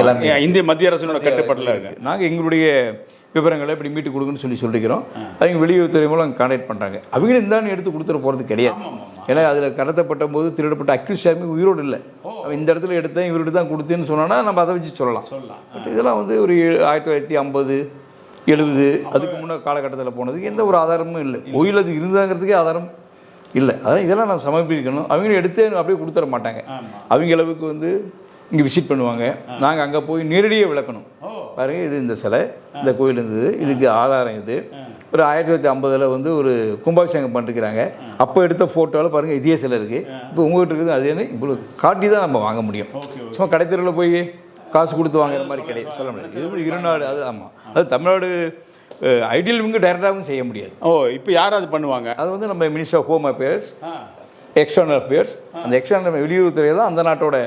எல்லாமே இந்திய மத்திய அரசோட கட்டுப்பாட்டில் இருக்குது. நாங்கள் எங்களுடைய விவரங்களை இப்படி மீட்டு கொடுக்குன்னு சொல்லிக்கிறோம். அவங்க வெளியுறவுத்துறை மூலம் கான்டாக்ட் பண்ணுறாங்க. அவங்களும் இந்தான்னு எடுத்து கொடுத்துட போகிறது கிடையாது. ஏன்னா அதில் கடத்தப்பட்ட போது திருடப்பட்ட அக்யூஸ் யாருமே உயிரோடு இல்லை. அவன் இந்த இடத்துல எடுத்தேன் இவர்கிட்ட தான் கொடுத்தேன்னு சொன்னோன்னா நம்ம அதை வச்சு சொல்லலாம். பட் இதெல்லாம் வந்து ஒரு 1950, 70 அதுக்கு முன்னே காலகட்டத்தில் போனதுக்கு எந்த ஒரு ஆதாரமும் இல்லை. கோயில் அது இருந்தாங்கிறதுக்கே ஆதாரம் இல்லை. அதான் இதெல்லாம் நான் சமர்ப்பிக்கணும். அவங்களும் எடுத்து அப்படியே கொடுத்துட மாட்டாங்க. அவங்க அளவுக்கு வந்து இங்கே விசிட் பண்ணுவாங்க. நாங்கள் அங்கே போய் நேரடியாக விளக்கணும். பாருங்க, இது இந்த சிலை இந்த கோயில் இருந்தது, இதுக்கு ஆதாரம் இது. ஒரு 1950 வந்து ஒரு கும்பாபிஷேகம் பண்ணிருக்கிறாங்க, அப்போ எடுத்த ஃபோட்டோவில் பாருங்கள் இதே சிலை இருக்குது. இப்போ உங்கள்கிட்ட இருக்குது அதுன்னு இவ்வளோ காட்டி தான் நம்ம வாங்க முடியும். சும்மா கடைத்தெருவில் போய் காசு கொடுத்து வாங்குற மாதிரி கிடையாது, சொல்ல முடியாது. இது இருநாடு. அது ஆமாம், அது தமிழ்நாடு ஐடியல் இவங்க டைரெக்டாகவும் செய்ய முடியாது. இப்போ யார் அது பண்ணுவாங்க? அது வந்து நம்ம minister of home affairs, external affairs, அந்த எக்ஸ்டர்னல் வெளியுறவுத்துறை தான் அந்த நாட்டோட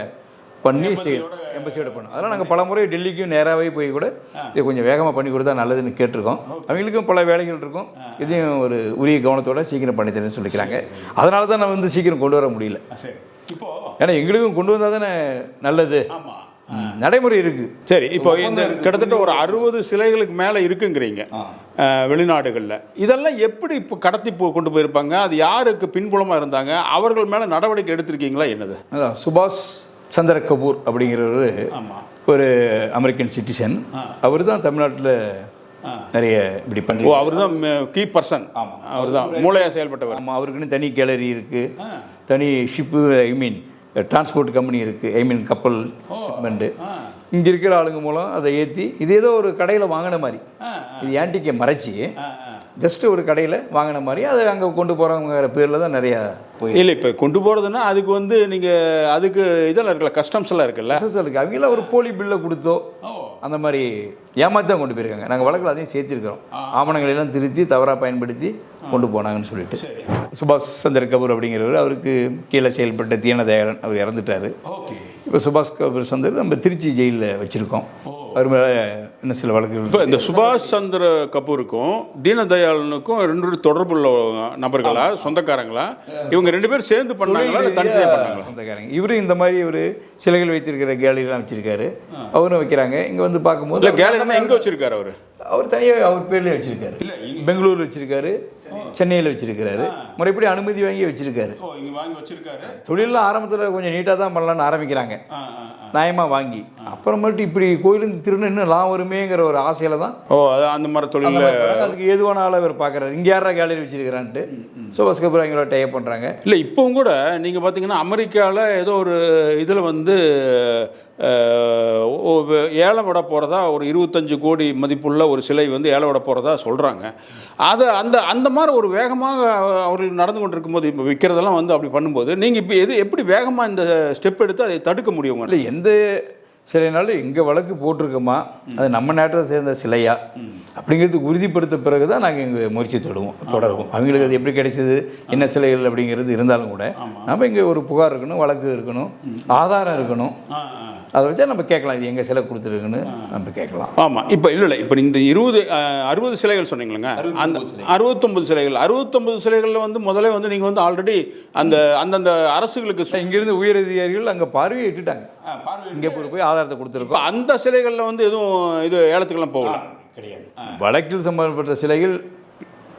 பண்ணி எம்பசியோட பண்ணும். அதெல்லாம் நாங்கள் பல முறை டெல்லிக்கும் நேராகவே போய் கூட இதை கொஞ்சம் வேகமாக பண்ணி கொடுத்தா நல்லதுன்னு கேட்டிருக்கோம். அவங்களுக்கும் பல வேலைகள் இருக்கும், இதையும் ஒரு உரிய கவனத்தோட சீக்கிரம் பண்ணி தரேன்னு சொல்லிக்கிறாங்க. அதனால தான் நான் வந்து சீக்கிரம் கொண்டு வர முடியல. ஏன்னா எங்களுக்கும் கொண்டு வந்தால் தானே நல்லது, நடைமுறை இருக்குது. சரி, இப்போ இந்த கிட்டத்தட்ட ஒரு 60 சிலைகளுக்கு மேலே இருக்குங்கிறீங்க வெளிநாடுகளில். இதெல்லாம் எப்படி இப்போ கடத்தி கொண்டு போயிருப்பாங்க? அது யாருக்கு பின்புலமாக இருந்தாங்க? அவர்கள் மேலே நடவடிக்கை எடுத்திருக்கீங்களா? என்னது? அதான் சுபாஷ் சந்திர கபூர் அப்படிங்கிறவர் ஒரு அமெரிக்கன் சிட்டிசன். அவர் தான் தமிழ்நாட்டில் நிறைய இப்படி பண்ணி, அவர் தான் கீ பர்சன். ஆமாம், அவர் தான் மூளையாக செயல்பட்டவர். ஆமாம், அவருக்குன்னு தனி கேலரி இருக்குது, தனி ஷிப்பு, ஐ மீன் டிரான்ஸ்போர்ட் கம்பெனி இருக்குது, ஐ மீன் கப்பல் ஷிப்மெண்ட்டு. இங்கே இருக்கிற ஆளுங்க மூலம் அதை ஏற்றி இது ஏதோ ஒரு கடையில் வாங்கின மாதிரி, இது ஆன்டிக்கை மறைச்சி ஜஸ்ட்டு ஒரு கடையில் வாங்கின மாதிரி அதை அங்கே கொண்டு போகிறவங்கிற பேரில் தான் நிறையா போய். இல்லை, இப்போ கொண்டு போகிறதுன்னா அதுக்கு வந்து நீங்கள் அதுக்கு இதெல்லாம் இருக்குல்ல, கஸ்டம்ஸ் எல்லாம் இருக்குல்ல, இருக்குது. அவங்களாம் ஒரு போலி பில்லை கொடுத்தோ அந்த மாதிரி ஏமாற்றி தான் கொண்டு போயிருக்காங்க. நாங்கள் வழக்கில் அதையும் சேர்த்திருக்கிறோம். ஆவணங்களெல்லாம் திருத்தி தவறாக பயன்படுத்தி கொண்டு போனாங்கன்னு சொல்லிட்டு. சுபாஷ் சந்திர கபூர் அப்படிங்கிறவர், அவருக்கு கீழே செயல்பட்ட தீனதயாளன், அவர் இறந்துட்டார். இப்போ சுபாஷ் கபூர் சந்தர் நம்ம திருச்சி ஜெயிலில் வச்சுருக்கோம். அவர் மேலே இன்னும் சில வழக்குகள். இப்போ இந்த சுபாஷ் சந்திர கபூருக்கும் தீனதயாளனுக்கும் 2 தொடர்புள்ள நபர்களா, சொந்தக்காரங்களா? இவங்க 2 பேரும் சேர்ந்து பண்ணாங்களா, தனித்தனியாக பண்ணாங்களா? சொந்தக்காரங்க. இவரு இந்த மாதிரி ஒரு சிலைகள் வைத்திருக்கிற கேலரிலாம் வச்சிருக்காரு, அவரும் வைக்கிறாங்க. இங்கே வந்து பார்க்கும்போது கேலரினா எங்கே வச்சிருக்காரு? அவர் தனியாக அவர் பேர்லேயே வச்சிருக்காரு. பெங்களூர் வச்சிருக்காரு, சென்னையில் வச்சிருக்கிறாரு, முறைப்படி அனுமதி வாங்கி வச்சிருக்காரு. தொழிலெலாம் ஆரம்பத்தில் கொஞ்சம் நீட்டாக தான் பண்ணலான்னு ஆரம்பிக்கிறாங்க, நியாயமாக வாங்கி. அப்புறமேட்டு இப்படி கோயிலுக்கு திருநெல் இன்னும் லாபம் வருமேங்கிற ஒரு ஆசையில் தான் அந்த மாதிரி தொழில் அதுக்கு எதுவான ஆளை அவர் பார்க்குறாரு. இங்கே யாரா கேலரி வச்சிருக்கிறான்ட்டு சுபாஷ் கபூர் அவங்களோட டைப் பண்ணுறாங்க. இல்லை, இப்போவும் கூட நீங்கள் பார்த்தீங்கன்னா அமெரிக்காவில் ஏதோ ஒரு இதில் வந்து ஏலம் விட போகிறதா, ஒரு 25 கோடி மதிப்புள்ள ஒரு சிலை வந்து ஏலம் விட போகிறதா சொல்கிறாங்க. அதை அந்த மாதிரி ஒரு வேகமாக அவர்கள் நடந்து கொண்டு இருக்கும்போது, இப்போ விற்கிறதெல்லாம் வந்து அப்படி பண்ணும்போது நீங்கள் இப்போ எப்படி வேகமாக இந்த ஸ்டெப் எடுத்து அதை தடுக்க முடியும்? இல்லை, எந்த சிலைனாலும் எங்கே வழக்கு போட்டிருக்கோமா, அது நம்ம நாட்டை சேர்ந்த சிலையா அப்படிங்கிறதுக்கு உறுதிப்படுத்த பிறகு தான் நாங்கள் எங்கள் முயற்சி தொடருவோம். அவங்களுக்கு அது எப்படி கிடைச்சிது, என்ன சிலைகள் அப்படிங்கிறது இருந்தாலும் கூட நம்ம இங்கே ஒரு புகார் இருக்கணும், வழக்கு இருக்கணும், ஆதாரம் இருக்கணும். அதை வச்சா நம்ம கேட்கலாம், இது எங்கள் சிலை கொடுத்துருக்குன்னு நம்ம கேட்கலாம். ஆமாம். இப்போ இல்லை, இப்போ இந்த 60 சிலைகள் சொன்னீங்களேங்க, அந்த 69 சிலைகள் 69 சிலைகளில் வந்து முதல்ல வந்து நீங்கள் வந்து ஆல்ரெடி அந்தந்த அரசுகளுக்கு இங்கேருந்து உயர் அதிகாரிகள் அங்கே பார்வையிட்டுட்டாங்க, சிங்கப்பூர் போய் ஆதாரத்தை கொடுத்துருக்கோம். அந்த சிலைகளில் வந்து எதுவும் இது ஏலத்துக்கெல்லாம் போகலாம் கிடையாது. வழக்கில் சம்பந்தப்பட்ட சிலைகள்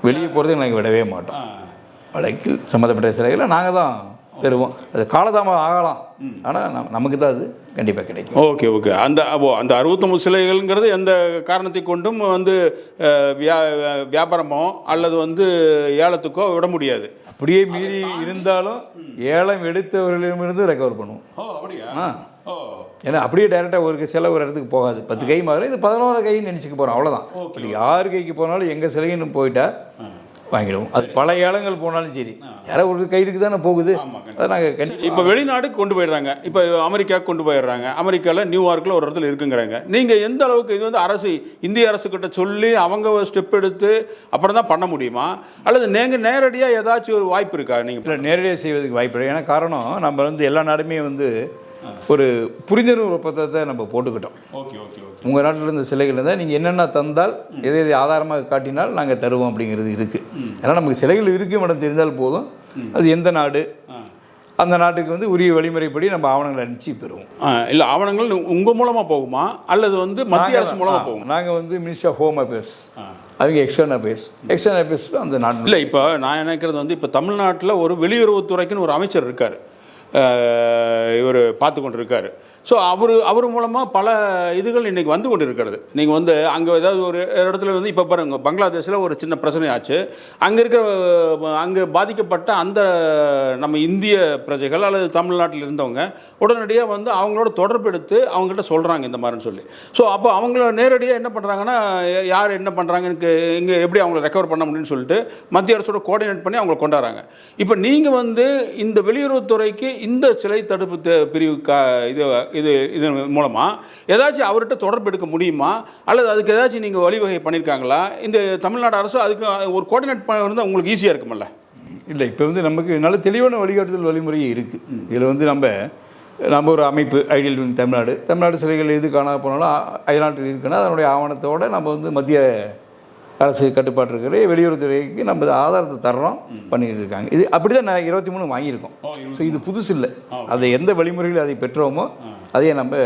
வெளியே போகிறதுக்கு நாங்கள் விடவே மாட்டோம். வழக்கில் சம்மந்தப்பட்ட சிலைகளை நாங்கள் தான் பெறுவோம். அது காலதாமதம் ஆகலாம், ஆனால் நமக்கு தான் அது கண்டிப்பாக கிடைக்கும். ஓகே. அந்த 69 சிலைகள்ங்கிறது எந்த காரணத்தை கொண்டும் வந்து வியாபாரமோ அல்லது வந்து ஏலத்துக்கோ விட முடியாது. அப்படியே மீறி இருந்தாலும் ஏலம் எடுத்தவர்களிடமிருந்து ரெக்கவர் பண்ணுவோம். ஏன்னா அப்படியே டைரெக்டாக ஒரு சிலை ஒரு இடத்துக்கு போகாது. 10 கை மாதிரி இது 11 கைன்னு நினச்சிக்க போகிறோம், அவ்வளோதான். இப்படி 6 கைக்கு போனாலும் எங்கள் சிலைன்னு போயிட்டா வாங்கிடுவோம். அது பல ஏலங்கள் போனாலும் சரி, யாரோ ஒரு கைதுக்கு தானே போகுது. அதை நாங்கள் இப்போ வெளிநாடுக்கு கொண்டு போயிடுறாங்க, இப்போ அமெரிக்காவுக்கு கொண்டு போயிடுறாங்க. அமெரிக்காவில் நியூயார்க்கில் ஒரு இடத்துல இருக்குங்கிறாங்க. நீங்கள் எந்த அளவுக்கு இது வந்து அரசு, இந்திய அரசுக்கிட்ட சொல்லி அவங்க ஸ்டெப் எடுத்து அப்புறம் தான் பண்ண முடியுமா, அல்லது நீங்கள் நேரடியாக ஏதாச்சும் ஒரு வாய்ப்பு இருக்கா? நீங்கள் நேரடியாக செய்வதுக்கு வாய்ப்பு இல்லை. ஏன்னா காரணம், நம்ம வந்து எல்லா நாடுமே வந்து ஒரு புரிந்துணர்வு ஒப்பந்தத்தை நம்ம போட்டுக்கிட்டோம். உங்கள் நாட்டில் இருந்த சிலைகள் இருந்தால் நீங்கள் என்னென்ன தந்தால் எதை ஆதாரமாக காட்டினால் நாங்கள் தருவோம் அப்படிங்கிறது இருக்குது. ஏன்னா நமக்கு சிலைகள் இருக்கும் இடம் தெரிந்தால் போதும், அது எந்த நாடு அந்த நாட்டுக்கு வந்து உரிய வழிமுறைப்படி நம்ம ஆவணங்களை அனுப்பிச்சு பெறுவோம். இல்லை, ஆவணங்கள் உங்கள் மூலமாக போகுமா அல்லது வந்து மத்திய அரசு மூலமாக போகும்? நாங்கள் வந்து மினிஸ்டர் ஆஃப் ஹோம் அஃபேர்ஸ், அவங்க எக்ஸ்டர்னல் அஃபேர்ஸ் அந்த நாட்டு. இல்லை, இப்போ நான் நினைக்கிறது வந்து இப்போ தமிழ்நாட்டில் ஒரு வெளியுறவுத்துறைக்குன்னு ஒரு அமைச்சர் இருக்கார், இவர் பார்த்து கொண்டு இருக்கார். ஸோ அவர் மூலமாக பல இதுகள் இன்றைக்கி வந்து கொண்டு இருக்கிறது. நீங்கள் வந்து அங்கே ஏதாவது ஒரு இடத்துல வந்து இப்போ பாருங்க, பங்களாதேஷில் ஒரு சின்ன பிரச்சனை ஆச்சு. அங்கே பாதிக்கப்பட்ட அந்த நம்ம இந்திய பிரஜைகள் அல்லது தமிழ்நாட்டில் இருந்தவங்க உடனடியாக வந்து அவங்களோட தொடர்பு எடுத்து அவங்ககிட்ட சொல்கிறாங்க இந்த மாதிரின்னு சொல்லி. ஸோ அப்போ அவங்கள நேரடியாக என்ன பண்ணுறாங்கன்னா, யார் என்ன பண்ணுறாங்கன்னு இங்கே எப்படி அவங்கள ரெக்கவர் பண்ண முடியும்னு சொல்லிட்டு மத்திய அரசோட கோஆர்டினேட் பண்ணி அவங்கள கொண்டாடுறாங்க. இப்போ நீங்கள் வந்து இந்த வெளியுறவுத்துறைக்கு இந்த சிலை தடுப்பு பிரிவு இது மூலமாக ஏதாச்சும் அவர்கிட்ட தொடர்பு எடுக்க முடியுமா, அல்லது அதுக்கு ஏதாச்சும் நீங்கள் வழிவகை பண்ணியிருக்காங்களா? இந்த தமிழ்நாடு அரசு அதுக்கு ஒரு கோஆர்டினேட் பண்ண இருந்தால் உங்களுக்கு ஈஸியாக இருக்குமில்ல? இல்லை, இப்போ வந்து நமக்கு நல்ல தெளிவான வழிகாட்டுதல் வழிமுறையே இருக்குது. இதில் வந்து நம்ம ஒரு அமைப்பு ஐடியல் விங் தமிழ்நாடு சிலைகள் எது காணாத போனாலும் அயல்நாட்டில் இருக்குன்னா அதனுடைய ஆவணத்தோடு நம்ம வந்து மத்திய அரசு கட்டுப்பாட்டு இருக்கிற வெளியுறவுத்துறைக்கு நம்ம ஆதாரத்தை தர்றோம் பண்ணிக்கிட்டு இருக்காங்க. இது அப்படி தான் நான் 23 வாங்கியிருக்கோம். ஸோ இது புதுசு இல்லை. அதை எந்த வழிமுறையில் அதை பெற்றோமோ அதையே நம்ம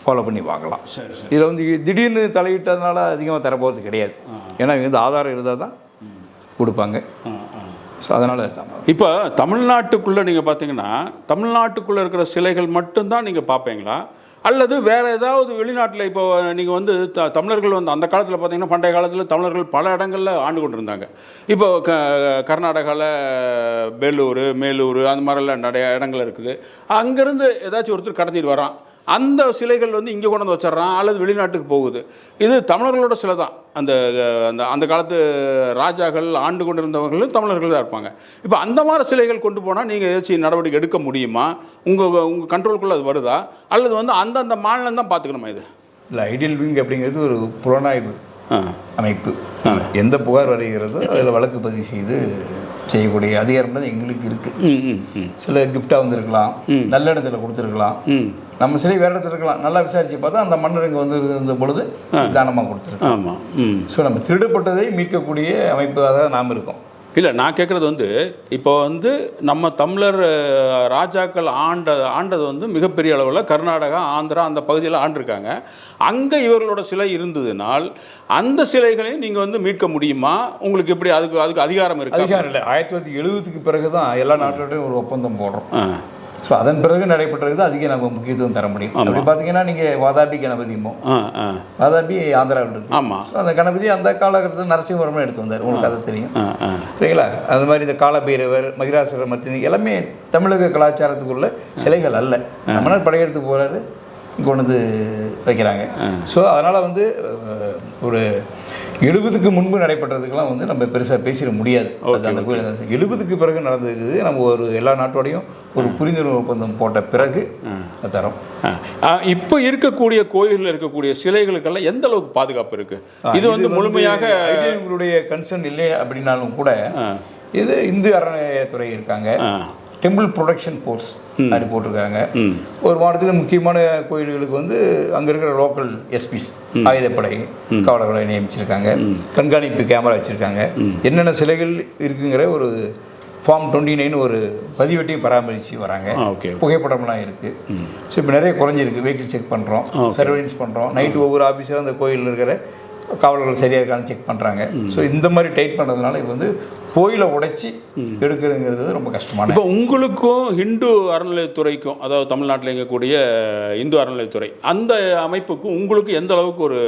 ஃபாலோ பண்ணி வாங்கலாம். இதில் வந்து திடீர்னு தலையிட்டதுனால அதிகமாக தரப்போகிறது கிடையாது. ஏன்னா இந்த ஆதாரம் இருந்தால் தான் கொடுப்பாங்க. ஸோ அதனால் இப்போ தமிழ்நாட்டுக்குள்ளே நீங்கள் பார்த்தீங்கன்னா தமிழ்நாட்டுக்குள்ளே இருக்கிற சிலைகள் மட்டும்தான் நீங்கள் பார்ப்பீங்களா, அல்லது வேறு ஏதாவது வெளிநாட்டில்? இப்போ நீங்கள் வந்து தமிழர்கள் வந்து அந்த காலத்தில் பார்த்தீங்கன்னா, பண்டைய காலத்தில் தமிழர்கள் பல இடங்களில் ஆண்டு கொண்டு இருந்தாங்க. இப்போ கர்நாடகாவில் வேலூர், மேலூர் அந்த மாதிரிலாம் நிறைய இடங்கள் இருக்குது. அங்கேருந்து ஏதாச்சும் ஒருத்தர் கடத்திட்டு வரான், அந்த சிலைகள் வந்து இங்கே கொண்டு வந்து வச்சிட்றான் அல்லது வெளிநாட்டுக்கு போகுது. இது தமிழர்களோட சிலை தான். அந்த அந்த காலத்து ராஜாக்கள் ஆண்டு கொண்டு இருந்தவர்களும் தமிழர்கள் தான் இருப்பாங்க. இப்போ அந்த மாதிரி சிலைகள் கொண்டு போனால் நீங்கள் ஏதாச்சும் நடவடிக்கை எடுக்க முடியுமா? உங்கள் கண்ட்ரோலுக்குள்ளே அது வருதா, அல்லது வந்து அந்தந்த மாநிலம் தான் பார்த்துக்கணுமா? இது இல்லை, ஐடியல் விங் அப்படிங்கிறது ஒரு புலனாய்வு அமைப்பு. எந்த புகார் வருகிறதோ அதில் வழக்கு பதிவு செய்யக்கூடிய அதிகாரம் தான் எங்களுக்கு இருக்குது. சில கிஃப்டாக வந்திருக்கலாம், நல்ல இடத்துல கொடுத்துருக்கலாம், நம்ம சிலை வேறு இடத்துல இருக்கலாம். நல்லா விசாரித்து பார்த்தா அந்த மன்னர் இங்கே வந்து இருந்த பொழுது தானமாக கொடுத்துருக்கோம். ஆமாம். ஸோ நம்ம திருடப்பட்டதை மீட்கக்கூடிய அமைப்பாக தான் நாம் இருக்கோம். இல்லை, நான் கேட்குறது வந்து இப்போ வந்து நம்ம தமிழர் ராஜாக்கள் ஆண்டது வந்து மிகப்பெரிய அளவில் கர்நாடகா, ஆந்திரா அந்த பகுதியில் ஆண்டிருக்காங்க. அங்கே இவர்களோட சிலை இருந்ததுனால் அந்த சிலைகளையும் நீங்கள் வந்து மீட்க முடியுமா? உங்களுக்கு எப்படி அதுக்கு அதிகாரம் இருக்குது? அதிகாரம் இல்லை. 1970க்கு பிறகு தான் எல்லா நாட்டோடையும் ஒரு ஒப்பந்தம் போடுறோம். ஸோ அதன் பிறகு நடைபெற்றது தான் அதிக நம்ம முக்கியத்துவம் தர முடியும். அப்படி பார்த்தீங்கன்னா நீங்கள் வாதாபி கணபதிமோ, வாதாபி ஆந்திராவில் இருக்குது. ஆமாம். ஸோ அந்த கணபதி அந்த காலகட்டத்தில் நரசிம்மவர்மன் எடுத்து வந்தார். உங்களுக்கு அதை தெரியும் சரிங்களா? அது மாதிரி இந்த காலபைரவர், மகிராசுரர், மத்தினி எல்லாமே தமிழக கலாச்சாரத்துக்குள்ள சிலைகள் அல்ல. மன்னர் படையெடுத்து போகிறாரு, கொண்டு வந்து வைக்கிறாங்க. ஸோ அதனால் வந்து ஒரு 70க்கு முன்பு நடைபெற்றதுக்கெல்லாம் வந்து நம்ம பெருசாக பேசிட முடியாது. அந்த கோயில் 70க்கு பிறகு நடந்தது. நம்ம ஒரு எல்லா நாட்டோடையும் ஒரு புரிந்துணர்வு ஒப்பந்தம் போட்ட பிறகு தரோம். இப்போ இருக்கக்கூடிய கோயிலில் இருக்கக்கூடிய சிலைகளுக்கெல்லாம் எந்த அளவுக்கு பாதுகாப்பு இருக்குது? இது வந்து முழுமையாக உங்களுடைய கன்சர்ன் இல்லை அப்படின்னாலும் கூட இது இந்து அறநிலையத்துறை இருக்காங்க, டெம்பிள் ப்ரொடெக்ஷன் ஃபோர்ஸ் அப்படி போட்டிருக்காங்க. ஒரு மாவட்டத்தில் முக்கியமான கோயில்களுக்கு வந்து அங்கே இருக்கிற லோக்கல் எஸ்பிஸ், ஆயுதப்படை காவலர்களை நியமிச்சிருக்காங்க, கண்காணிப்பு கேமரா வச்சுருக்காங்க, என்னென்ன சிலைகள் இருக்குங்கிற ஒரு ஃபார்ம் 29 ஒரு பதிவேட்டையும் பராமரித்து வராங்க. புகைப்படம்லாம் இருக்குது. ஸோ இப்போ நிறைய குறைஞ்சிருக்கு. வெஹிக்கிள் செக் பண்ணுறோம், சர்வேலன்ஸ் பண்ணுறோம். நைட்டு ஒவ்வொரு ஆஃபீஸரும் அந்த கோயிலில் இருக்கிற காவலர்கள் சரியாக இருக்கான்னு செக் பண்ணுறாங்க. ஸோ இந்த மாதிரி டைட் பண்ணுறதுனால இப்போ வந்து கோயிலை உடைச்சி எடுக்கிறதுங்கிறது ரொம்ப கஷ்டமான. இப்போ உங்களுக்கும் இந்து அறநிலையத்துறைக்கும், அதாவது தமிழ்நாட்டில் இயங்கக்கூடிய இந்து அறநிலையத்துறை அந்த அமைப்புக்கும் உங்களுக்கு எந்த அளவுக்கு ஒரு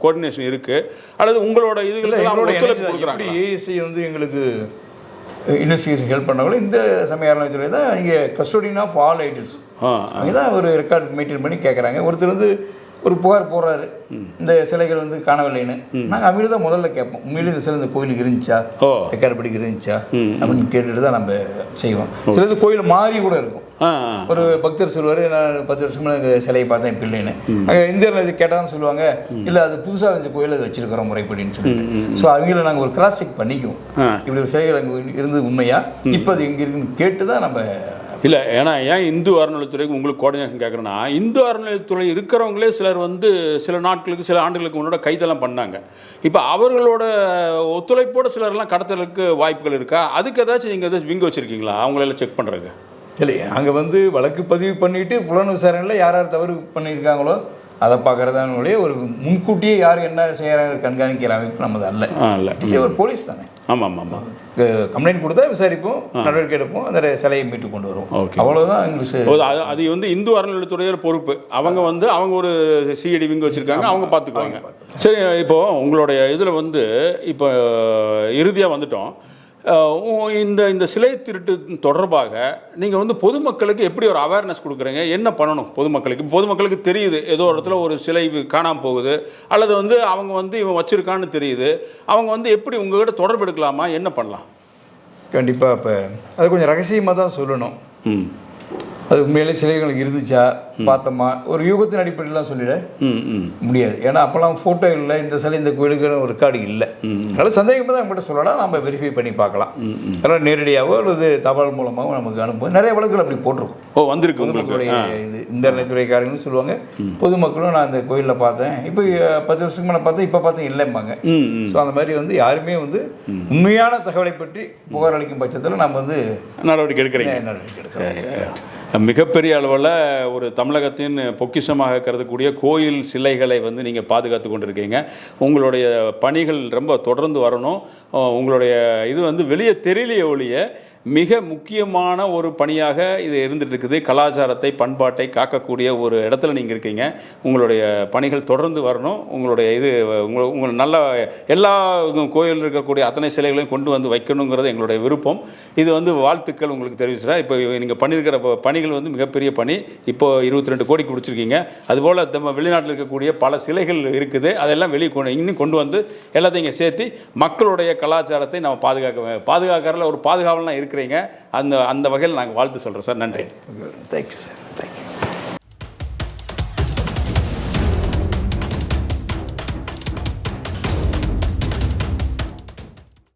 கோஆர்டினேஷன் இருக்குது, அல்லது உங்களோட இதுகள் ஏஎஸ்ஐ வந்து எங்களுக்கு இன்வெஸ்டிகேஷன் ஹெல்ப் பண்ணவங்களும் இந்த சமய அறநிலையத்துறை தான் இங்கே கஸ்டோடியன் ஆஃப் ஆல் ஐடல்ஸ் அங்கே தான் ஒரு ரெக்கார்ட் மெயின்டைன் பண்ணி கேட்குறாங்க. ஒருத்தர் வந்து ஒரு புகார் போடுறாரு, இந்த சிலைகள் வந்து காணவில்லைன்னு. நாங்கள் அவங்க தான் முதல்ல கேட்போம், உண்மையிலே இந்த சிலை இந்த கோயிலுக்கு இருந்துச்சா, ரெக்கார்டு படிக்க இருந்துச்சா அப்படின்னு கேட்டுட்டு தான் நம்ம செய்வோம். சிலது கோயில் மாறி கூட இருக்கும். ஒரு பக்தர் சொல்லுவார், நான் 10 வருஷமா எங்கள் சிலையை பார்த்தேன் இப்போ இல்லைன்னு. அங்கே இந்தியாவில் இது கேட்டாலும் சொல்லுவாங்க, இல்லை அது புதுசாக இருந்த கோயில் அதை வச்சிருக்கிறோம் முறைப்படின்னு சொல்லிட்டு. ஸோ அவங்கள நாங்கள் ஒரு கிராஸ் செக் பண்ணிக்குவோம், இப்படி ஒரு சிலைகள் அங்கே இருந்தது உண்மையா, இப்போ அது எங்கே இருக்குன்னு கேட்டு தான் நம்ம. இல்லை, ஏன்னா ஏன் இந்து அறநிலையத்துறைக்கு உங்களுக்கு கோஆர்டினேஷன் கேட்குறேன்னா, இந்து அறநிலையத்துறை இருக்கிறவங்களே சிலர் வந்து சில நாட்களுக்கு சில ஆண்டுகளுக்கு முன்னோட கைதெல்லாம் பண்ணாங்க. இப்போ அவர்களோட ஒத்துழைப்போடு சிலர்லாம் கடத்தலுக்கு வாய்ப்புகள் இருக்கா? அதுக்கு ஏதாச்சும் நீங்கள் ஏதாச்சும் விங்க வச்சுருக்கீங்களா அவங்களெல்லாம் செக் பண்ணுறதுக்கு? இல்லை, அங்கே வந்து வழக்கு பதிவு பண்ணிவிட்டு புலன் விசாரணையில் யார் யார் தவறு பண்ணியிருக்காங்களோ அதை பார்க்குறதானுடைய ஒரு முன்கூட்டியே யார் என்ன செய்கிறாங்க கண்காணிக்கிற அமைப்பு நமது அல்ல. ஒரு போலீஸ் தானே. ஆமாம் ஆமாம் ஆமாம். கம்ப்ளைண்ட் கொடுத்தா விசாரிப்போம், நடவடிக்கை எடுப்போம், அந்த சிலையை மீட்டு கொண்டு வருவோம். ஓகே, அவ்வளோதான் எங்களுக்கு. அது வந்து இந்து அறநிலையத்துறையோட பொறுப்பு. அவங்க ஒரு சிஐடி விங்க வச்சுருக்காங்க, அவங்க பார்த்துக்குவாங்க. சரி, இப்போது உங்களுடைய இதில் வந்து இப்போ இறுதியாக வந்துட்டோம். இந்த சிலை திருட்டு தொடர்பாக நீங்கள் வந்து பொதுமக்களுக்கு எப்படி ஒரு அவேர்னஸ் கொடுக்குறீங்க? என்ன பண்ணணும் பொதுமக்களுக்கு தெரியுது ஏதோ ஒரு இடத்துல ஒரு சிலை காணாமல் போகுது, அல்லது வந்து அவங்க வந்து இவன் வச்சுருக்கான்னு தெரியுது, அவங்க வந்து எப்படி உங்ககிட்ட தொடர்பு எடுக்கலாமா, என்ன பண்ணலாம்? கண்டிப்பாக இப்போ அது கொஞ்சம் ரகசியமாக தான் சொல்லணும். அது உண்மையிலே சிலைகள் இருந்துச்சா பார்த்தோமா ஒரு யூகத்தின் அடிப்படையிலாம் சொல்லிட முடியாது. ஏன்னா அப்போல்லாம் ஃபோட்டோ இல்லை, இந்த சிலை இந்த கோயிலுக்கு ஒரு ரெக்கார்டு இல்லை. அதனால் சந்தேகமாக தான் நம்மகிட்ட சொல்லலாம், நம்ம வெரிஃபை பண்ணி பார்க்கலாம். அதனால் நேரடியாகவோ அல்லது தபால் மூலமாகவும் நமக்கு அனுப்புவோம். நிறைய வழக்குகள் அப்படி போட்டிருக்கும். வந்திருக்கு பொதுமக்களுடைய இது இந்த அறநிலையத்துறைக்காரங்கன்னு சொல்லுவாங்க. பொதுமக்களும் நான் இந்த கோயிலில் பார்த்தேன், இப்போ 10 வருஷத்துக்கு மேலே பார்த்தேன், இப்போ பார்த்தேன் இல்லைம்பாங்க. ஸோ அந்த மாதிரி வந்து யாருமே வந்து உண்மையான தகவலை பற்றி புகார் அளிக்கும் பட்சத்தில் நம்ம வந்து நடவடிக்கை எடுக்கிறோம். மிகப்பெரிய அளவில் ஒரு தமிழகத்தின் பொக்கிஷமாக கருதக்கூடிய கோயில் சிலைகளை வந்து நீங்கள் பாதுகாத்து கொண்டிருக்கீங்க. உங்களுடைய பணிகள் ரொம்ப தொடர்ந்து வரணும். உங்களுடைய இது வந்து வெளியே தெரியலையே ஒழிய மிக முக்கியமான ஒரு பணியாக இது இருந்துட்டு இருக்குது. கலாச்சாரத்தை பண்பாட்டை காக்கக்கூடிய ஒரு இடத்துல நீங்கள் இருக்கீங்க. உங்களுடைய பணிகள் தொடர்ந்து வரணும். உங்களுடைய இது உங்கள் நல்ல எல்லா கோயிலில் இருக்கக்கூடிய அத்தனை சிலைகளையும் கொண்டு வந்து வைக்கணுங்கிறது எங்களுடைய விருப்பம். இது வந்து வாழ்த்துக்கள் உங்களுக்கு தெரிவிச்சுட்டா. இப்போ நீங்கள் பண்ணியிருக்கிற பணிகள் வந்து மிகப்பெரிய பணி. இப்போ 22 கோடி கொடுத்துருக்கீங்க. அதுபோல் நம்ம வெளிநாட்டில் இருக்கக்கூடிய பல சிலைகள் இருக்குது, அதெல்லாம் இன்னும் கொண்டு வந்து எல்லாத்தையும் இங்கே சேர்த்து மக்களுடைய கலாச்சாரத்தை நம்ம பாதுகாக்கிறதுல ஒரு பாதுகாவலாம் இருக்கிறீங்க. அந்த வகையில் நாங்கள் வாழ்த்து சொல்கிறோம் சார். நன்றி. Thank you sir.